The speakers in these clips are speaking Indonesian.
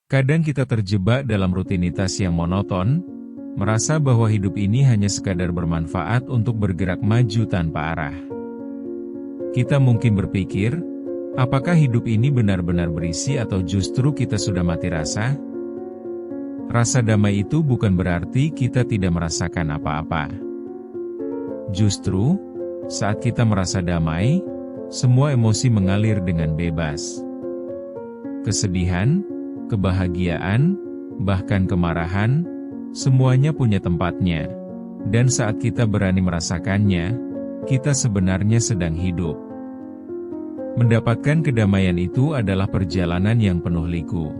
Kadang kita terjebak dalam rutinitas yang monoton, merasa bahwa hidup ini hanya sekadar bermanfaat untuk bergerak maju tanpa arah. Kita mungkin berpikir, apakah hidup ini benar-benar berisi atau justru kita sudah mati rasa? Rasa damai itu bukan berarti kita tidak merasakan apa-apa. Justru, saat kita merasa damai, semua emosi mengalir dengan bebas. Kesedihan, kebahagiaan, bahkan kemarahan, semuanya punya tempatnya. Dan saat kita berani merasakannya, kita sebenarnya sedang hidup. Mendapatkan kedamaian itu adalah perjalanan yang penuh liku.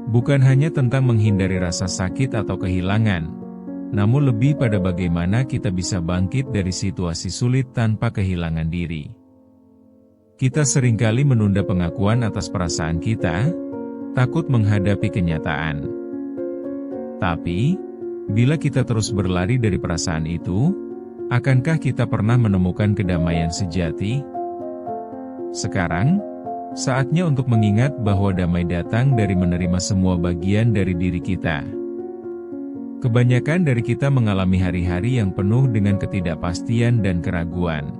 Bukan hanya tentang menghindari rasa sakit atau kehilangan, namun lebih pada bagaimana kita bisa bangkit dari situasi sulit tanpa kehilangan diri. Kita seringkali menunda pengakuan atas perasaan kita, takut menghadapi kenyataan. Tapi, bila kita terus berlari dari perasaan itu, akankah kita pernah menemukan kedamaian sejati? Sekarang, saatnya untuk mengingat bahwa damai datang dari menerima semua bagian dari diri kita. Kebanyakan dari kita mengalami hari-hari yang penuh dengan ketidakpastian dan keraguan.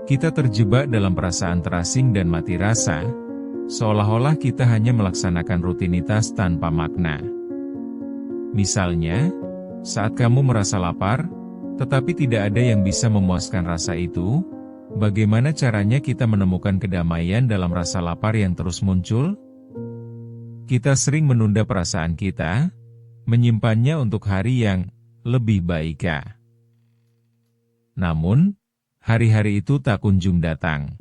Kita terjebak dalam perasaan terasing dan mati rasa, seolah-olah kita hanya melaksanakan rutinitas tanpa makna. Misalnya, saat kamu merasa lapar, tetapi tidak ada yang bisa memuaskan rasa itu, bagaimana caranya kita menemukan kedamaian dalam rasa lapar yang terus muncul? Kita sering menunda perasaan kita, menyimpannya untuk hari yang lebih baik. Namun, hari-hari itu tak kunjung datang.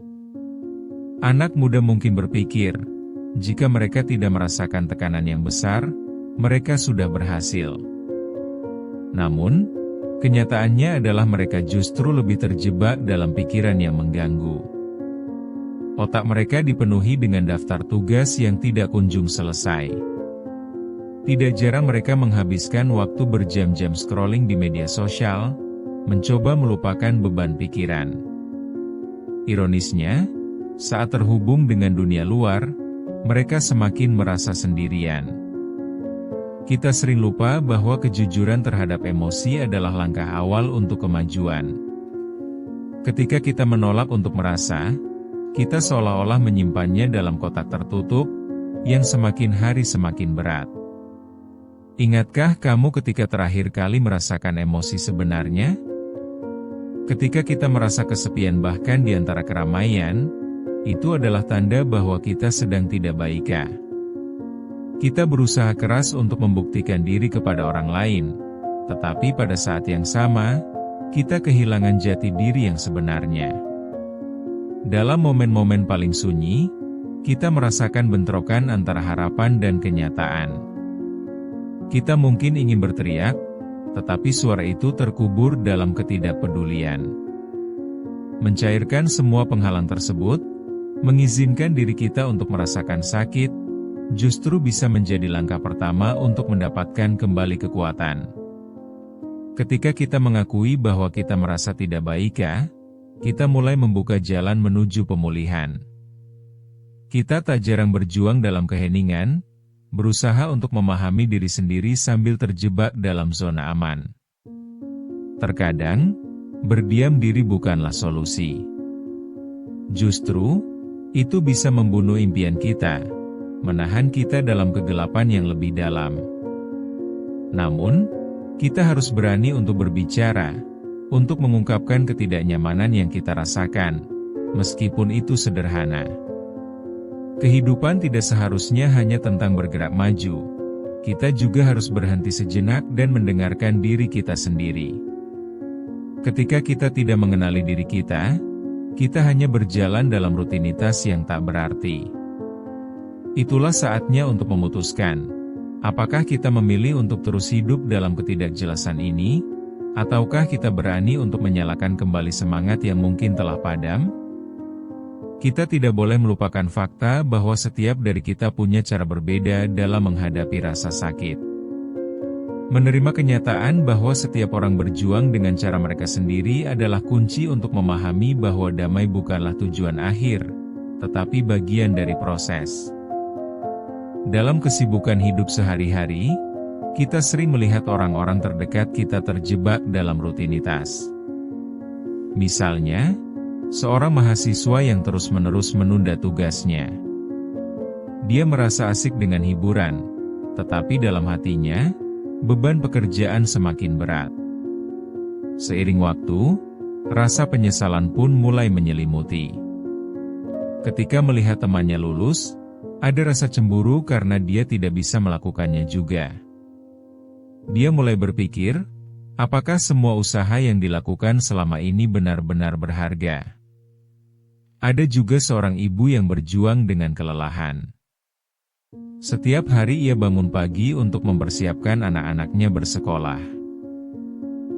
Anak muda mungkin berpikir, jika mereka tidak merasakan tekanan yang besar, mereka sudah berhasil. Namun, kenyataannya adalah mereka justru lebih terjebak dalam pikiran yang mengganggu. Otak mereka dipenuhi dengan daftar tugas yang tidak kunjung selesai. Tidak jarang mereka menghabiskan waktu berjam-jam scrolling di media sosial, mencoba melupakan beban pikiran. Ironisnya, saat terhubung dengan dunia luar, mereka semakin merasa sendirian. Kita sering lupa bahwa kejujuran terhadap emosi adalah langkah awal untuk kemajuan. Ketika kita menolak untuk merasa, kita seolah-olah menyimpannya dalam kotak tertutup, yang semakin hari semakin berat. Ingatkah kamu ketika terakhir kali merasakan emosi sebenarnya? Ketika kita merasa kesepian bahkan di antara keramaian, itu adalah tanda bahwa kita sedang tidak baik. Kita berusaha keras untuk membuktikan diri kepada orang lain, tetapi pada saat yang sama, kita kehilangan jati diri yang sebenarnya. Dalam momen-momen paling sunyi, kita merasakan bentrokan antara harapan dan kenyataan. Kita mungkin ingin berteriak, tetapi suara itu terkubur dalam ketidakpedulian. Mencairkan semua penghalang tersebut, mengizinkan diri kita untuk merasakan sakit, justru bisa menjadi langkah pertama untuk mendapatkan kembali kekuatan. Ketika kita mengakui bahwa kita merasa tidak baik, kita mulai membuka jalan menuju pemulihan. Kita tak jarang berjuang dalam keheningan, berusaha untuk memahami diri sendiri sambil terjebak dalam zona aman. Terkadang, berdiam diri bukanlah solusi. Justru, itu bisa membunuh impian kita, menahan kita dalam kegelapan yang lebih dalam. Namun, kita harus berani untuk berbicara, untuk mengungkapkan ketidaknyamanan yang kita rasakan, meskipun itu sederhana. Kehidupan tidak seharusnya hanya tentang bergerak maju. Kita juga harus berhenti sejenak dan mendengarkan diri kita sendiri. Ketika kita tidak mengenali diri kita hanya berjalan dalam rutinitas yang tak berarti. Itulah saatnya untuk memutuskan, apakah kita memilih untuk terus hidup dalam ketidakjelasan ini, ataukah kita berani untuk menyalakan kembali semangat yang mungkin telah padam? Kita tidak boleh melupakan fakta bahwa setiap dari kita punya cara berbeda dalam menghadapi rasa sakit. Menerima kenyataan bahwa setiap orang berjuang dengan cara mereka sendiri adalah kunci untuk memahami bahwa damai bukanlah tujuan akhir, tetapi bagian dari proses. Dalam kesibukan hidup sehari-hari, kita sering melihat orang-orang terdekat kita terjebak dalam rutinitas. Misalnya, seorang mahasiswa yang terus-menerus menunda tugasnya. Dia merasa asik dengan hiburan, tetapi dalam hatinya, beban pekerjaan semakin berat. Seiring waktu, rasa penyesalan pun mulai menyelimuti. Ketika melihat temannya lulus, ada rasa cemburu karena dia tidak bisa melakukannya juga. Dia mulai berpikir, apakah semua usaha yang dilakukan selama ini benar-benar berharga? Ada juga seorang ibu yang berjuang dengan kelelahan. Setiap hari ia bangun pagi untuk mempersiapkan anak-anaknya bersekolah.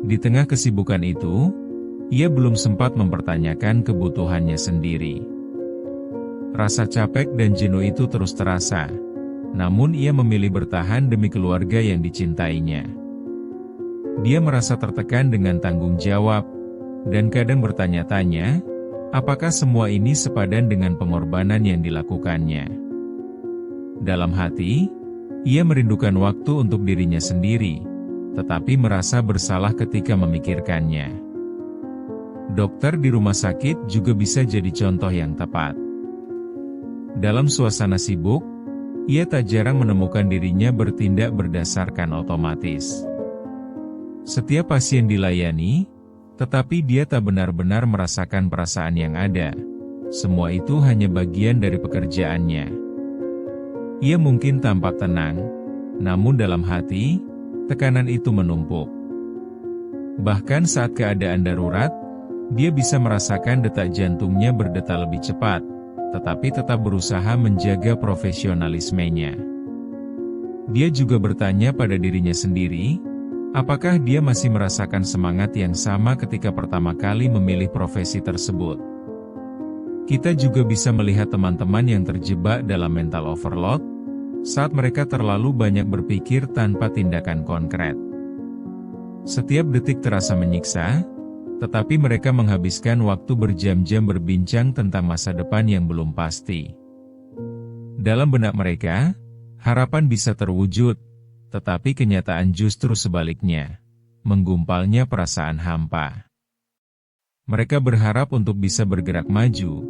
Di tengah kesibukan itu, ia belum sempat mempertanyakan kebutuhannya sendiri. Rasa capek dan jenuh itu terus terasa, namun ia memilih bertahan demi keluarga yang dicintainya. Dia merasa tertekan dengan tanggung jawab, dan kadang bertanya-tanya, apakah semua ini sepadan dengan pengorbanan yang dilakukannya. Dalam hati, ia merindukan waktu untuk dirinya sendiri, tetapi merasa bersalah ketika memikirkannya. Dokter di rumah sakit juga bisa jadi contoh yang tepat. Dalam suasana sibuk, ia tak jarang menemukan dirinya bertindak berdasarkan otomatis. Setiap pasien dilayani, tetapi dia tak benar-benar merasakan perasaan yang ada. Semua itu hanya bagian dari pekerjaannya. Ia mungkin tampak tenang, namun dalam hati, tekanan itu menumpuk. Bahkan saat keadaan darurat, dia bisa merasakan detak jantungnya berdetak lebih cepat, tetapi tetap berusaha menjaga profesionalismenya. Dia juga bertanya pada dirinya sendiri, apakah dia masih merasakan semangat yang sama ketika pertama kali memilih profesi tersebut. Kita juga bisa melihat teman-teman yang terjebak dalam mental overload, saat mereka terlalu banyak berpikir tanpa tindakan konkret. Setiap detik terasa menyiksa, tetapi mereka menghabiskan waktu berjam-jam berbincang tentang masa depan yang belum pasti. Dalam benak mereka, harapan bisa terwujud, tetapi kenyataan justru sebaliknya, menggumpalnya perasaan hampa. Mereka berharap untuk bisa bergerak maju,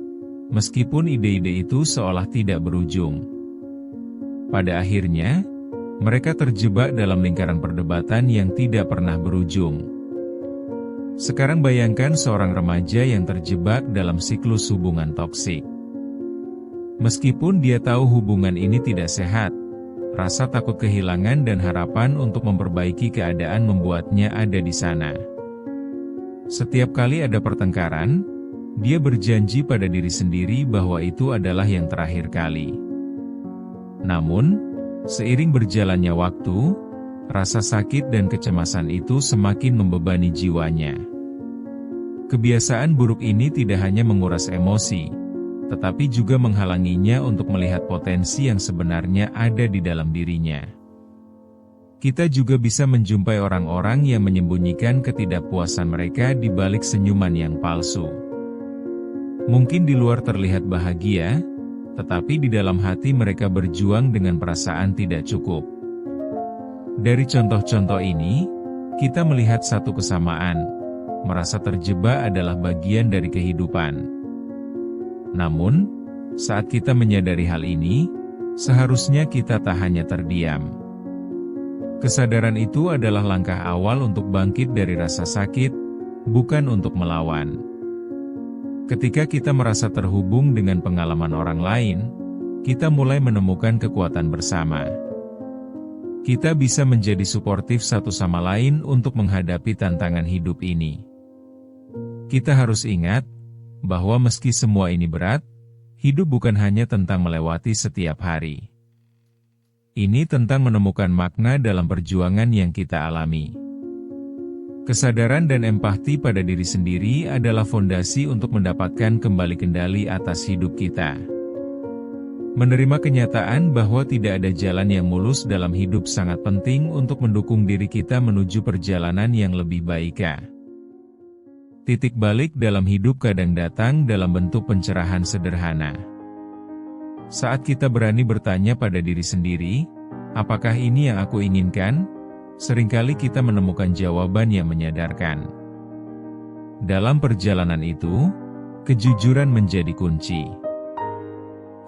meskipun ide-ide itu seolah tidak berujung. Pada akhirnya, mereka terjebak dalam lingkaran perdebatan yang tidak pernah berujung. Sekarang bayangkan seorang remaja yang terjebak dalam siklus hubungan toksik. Meskipun dia tahu hubungan ini tidak sehat, rasa takut kehilangan dan harapan untuk memperbaiki keadaan membuatnya ada di sana. Setiap kali ada pertengkaran, dia berjanji pada diri sendiri bahwa itu adalah yang terakhir kali. Namun, seiring berjalannya waktu, rasa sakit dan kecemasan itu semakin membebani jiwanya. Kebiasaan buruk ini tidak hanya menguras emosi, tetapi juga menghalanginya untuk melihat potensi yang sebenarnya ada di dalam dirinya. Kita juga bisa menjumpai orang-orang yang menyembunyikan ketidakpuasan mereka di balik senyuman yang palsu. Mungkin di luar terlihat bahagia, tetapi di dalam hati mereka berjuang dengan perasaan tidak cukup. Dari contoh-contoh ini, kita melihat satu kesamaan, merasa terjebak adalah bagian dari kehidupan. Namun, saat kita menyadari hal ini, seharusnya kita tak hanya terdiam. Kesadaran itu adalah langkah awal untuk bangkit dari rasa sakit, bukan untuk melawan. Ketika kita merasa terhubung dengan pengalaman orang lain, kita mulai menemukan kekuatan bersama. Kita bisa menjadi suportif satu sama lain untuk menghadapi tantangan hidup ini. Kita harus ingat, bahwa meski semua ini berat, hidup bukan hanya tentang melewati setiap hari. Ini tentang menemukan makna dalam perjuangan yang kita alami. Kesadaran dan empati pada diri sendiri adalah fondasi untuk mendapatkan kembali kendali atas hidup kita. Menerima kenyataan bahwa tidak ada jalan yang mulus dalam hidup sangat penting untuk mendukung diri kita menuju perjalanan yang lebih baik. Titik balik dalam hidup kadang datang dalam bentuk pencerahan sederhana. Saat kita berani bertanya pada diri sendiri, apakah ini yang aku inginkan? Seringkali kita menemukan jawaban yang menyadarkan. Dalam perjalanan itu, kejujuran menjadi kunci.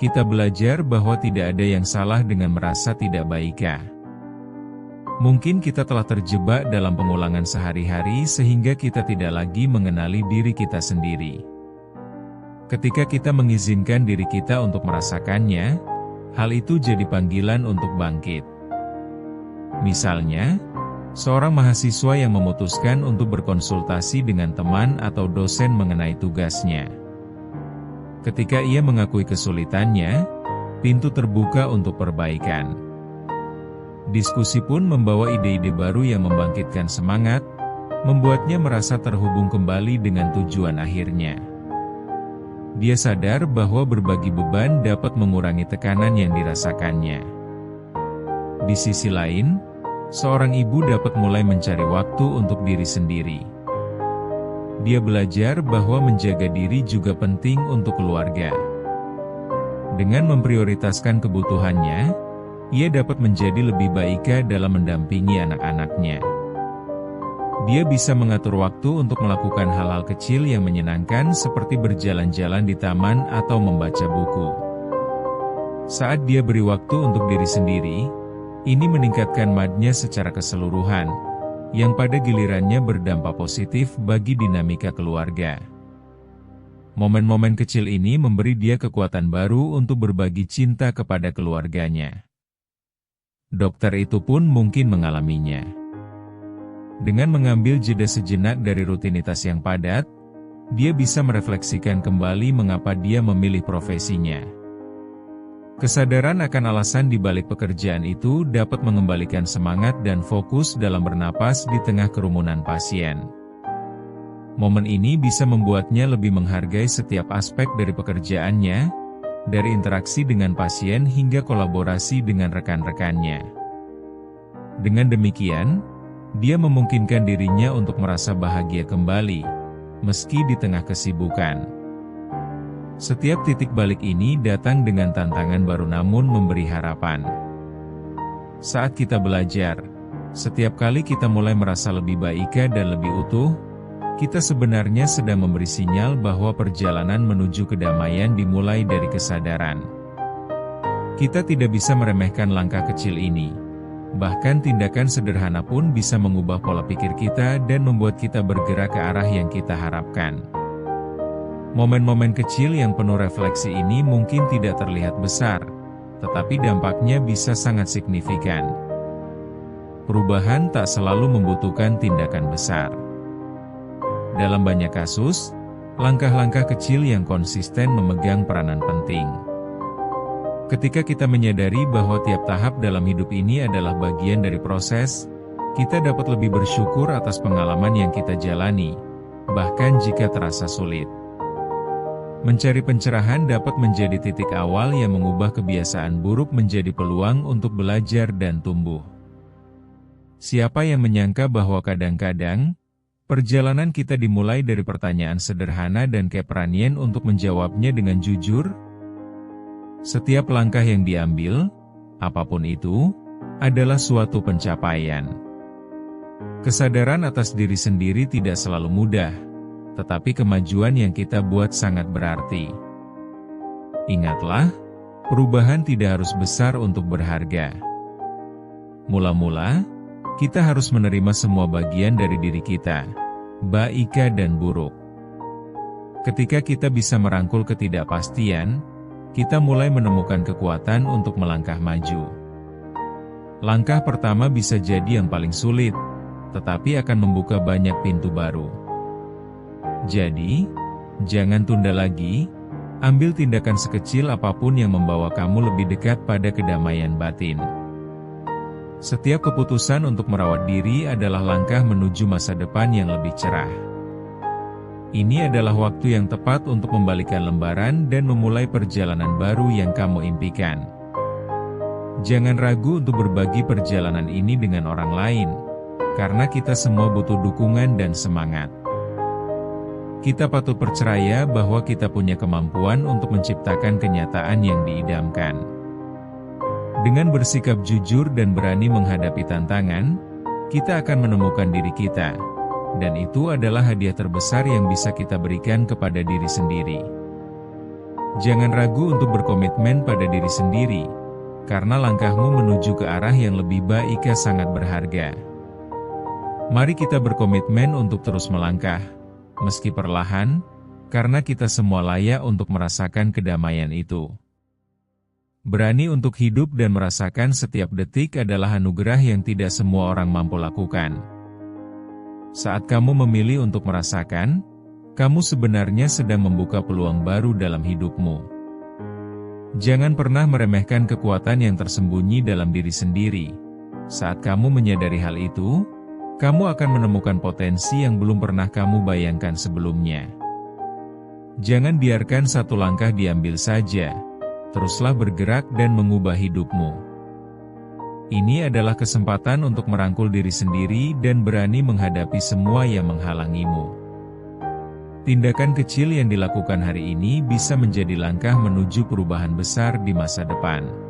Kita belajar bahwa tidak ada yang salah dengan merasa tidak baikkah. Mungkin kita telah terjebak dalam pengulangan sehari-hari sehingga kita tidak lagi mengenali diri kita sendiri. Ketika kita mengizinkan diri kita untuk merasakannya, hal itu jadi panggilan untuk bangkit. Misalnya, seorang mahasiswa yang memutuskan untuk berkonsultasi dengan teman atau dosen mengenai tugasnya. Ketika ia mengakui kesulitannya, pintu terbuka untuk perbaikan. Diskusi pun membawa ide-ide baru yang membangkitkan semangat, membuatnya merasa terhubung kembali dengan tujuan akhirnya. Dia sadar bahwa berbagi beban dapat mengurangi tekanan yang dirasakannya. Di sisi lain, seorang ibu dapat mulai mencari waktu untuk diri sendiri. Dia belajar bahwa menjaga diri juga penting untuk keluarga. Dengan memprioritaskan kebutuhannya, ia dapat menjadi lebih baik dalam mendampingi anak-anaknya. Dia bisa mengatur waktu untuk melakukan hal-hal kecil yang menyenangkan seperti berjalan-jalan di taman atau membaca buku. Saat dia beri waktu untuk diri sendiri, ini meningkatkan moodnya secara keseluruhan, yang pada gilirannya berdampak positif bagi dinamika keluarga. Momen-momen kecil ini memberi dia kekuatan baru untuk berbagi cinta kepada keluarganya. Dokter itu pun mungkin mengalaminya. Dengan mengambil jeda sejenak dari rutinitas yang padat, dia bisa merefleksikan kembali mengapa dia memilih profesinya. Kesadaran akan alasan di balik pekerjaan itu dapat mengembalikan semangat dan fokus dalam bernapas di tengah kerumunan pasien. Momen ini bisa membuatnya lebih menghargai setiap aspek dari pekerjaannya, dari interaksi dengan pasien hingga kolaborasi dengan rekan-rekannya. Dengan demikian, dia memungkinkan dirinya untuk merasa bahagia kembali, meski di tengah kesibukan. Setiap titik balik ini datang dengan tantangan baru namun memberi harapan. Saat kita belajar, setiap kali kita mulai merasa lebih baik dan lebih utuh, kita sebenarnya sedang memberi sinyal bahwa perjalanan menuju kedamaian dimulai dari kesadaran. Kita tidak bisa meremehkan langkah kecil ini. Bahkan tindakan sederhana pun bisa mengubah pola pikir kita dan membuat kita bergerak ke arah yang kita harapkan. Momen-momen kecil yang penuh refleksi ini mungkin tidak terlihat besar, tetapi dampaknya bisa sangat signifikan. Perubahan tak selalu membutuhkan tindakan besar. Dalam banyak kasus, langkah-langkah kecil yang konsisten memegang peranan penting. Ketika kita menyadari bahwa tiap tahap dalam hidup ini adalah bagian dari proses, kita dapat lebih bersyukur atas pengalaman yang kita jalani, bahkan jika terasa sulit. Mencari pencerahan dapat menjadi titik awal yang mengubah kebiasaan buruk menjadi peluang untuk belajar dan tumbuh. Siapa yang menyangka bahwa kadang-kadang, perjalanan kita dimulai dari pertanyaan sederhana dan keberanian untuk menjawabnya dengan jujur? Setiap langkah yang diambil, apapun itu, adalah suatu pencapaian. Kesadaran atas diri sendiri tidak selalu mudah, tetapi kemajuan yang kita buat sangat berarti. Ingatlah, perubahan tidak harus besar untuk berharga. Mula-mula, kita harus menerima semua bagian dari diri kita, baik dan buruk. Ketika kita bisa merangkul ketidakpastian, kita mulai menemukan kekuatan untuk melangkah maju. Langkah pertama bisa jadi yang paling sulit, tetapi akan membuka banyak pintu baru. Jadi, jangan tunda lagi, ambil tindakan sekecil apapun yang membawa kamu lebih dekat pada kedamaian batin. Setiap keputusan untuk merawat diri adalah langkah menuju masa depan yang lebih cerah. Ini adalah waktu yang tepat untuk membalikan lembaran dan memulai perjalanan baru yang kamu impikan. Jangan ragu untuk berbagi perjalanan ini dengan orang lain, karena kita semua butuh dukungan dan semangat. Kita patut percaya bahwa kita punya kemampuan untuk menciptakan kenyataan yang diidamkan. Dengan bersikap jujur dan berani menghadapi tantangan, kita akan menemukan diri kita. Dan itu adalah hadiah terbesar yang bisa kita berikan kepada diri sendiri. Jangan ragu untuk berkomitmen pada diri sendiri, karena langkahmu menuju ke arah yang lebih baik sangat berharga. Mari kita berkomitmen untuk terus melangkah, meski perlahan, karena kita semua layak untuk merasakan kedamaian itu. Berani untuk hidup dan merasakan setiap detik adalah anugerah yang tidak semua orang mampu lakukan. Saat kamu memilih untuk merasakan, kamu sebenarnya sedang membuka peluang baru dalam hidupmu. Jangan pernah meremehkan kekuatan yang tersembunyi dalam diri sendiri. Saat kamu menyadari hal itu, kamu akan menemukan potensi yang belum pernah kamu bayangkan sebelumnya. Jangan biarkan satu langkah diambil saja. Teruslah bergerak dan mengubah hidupmu. Ini adalah kesempatan untuk merangkul diri sendiri dan berani menghadapi semua yang menghalangimu. Tindakan kecil yang dilakukan hari ini bisa menjadi langkah menuju perubahan besar di masa depan.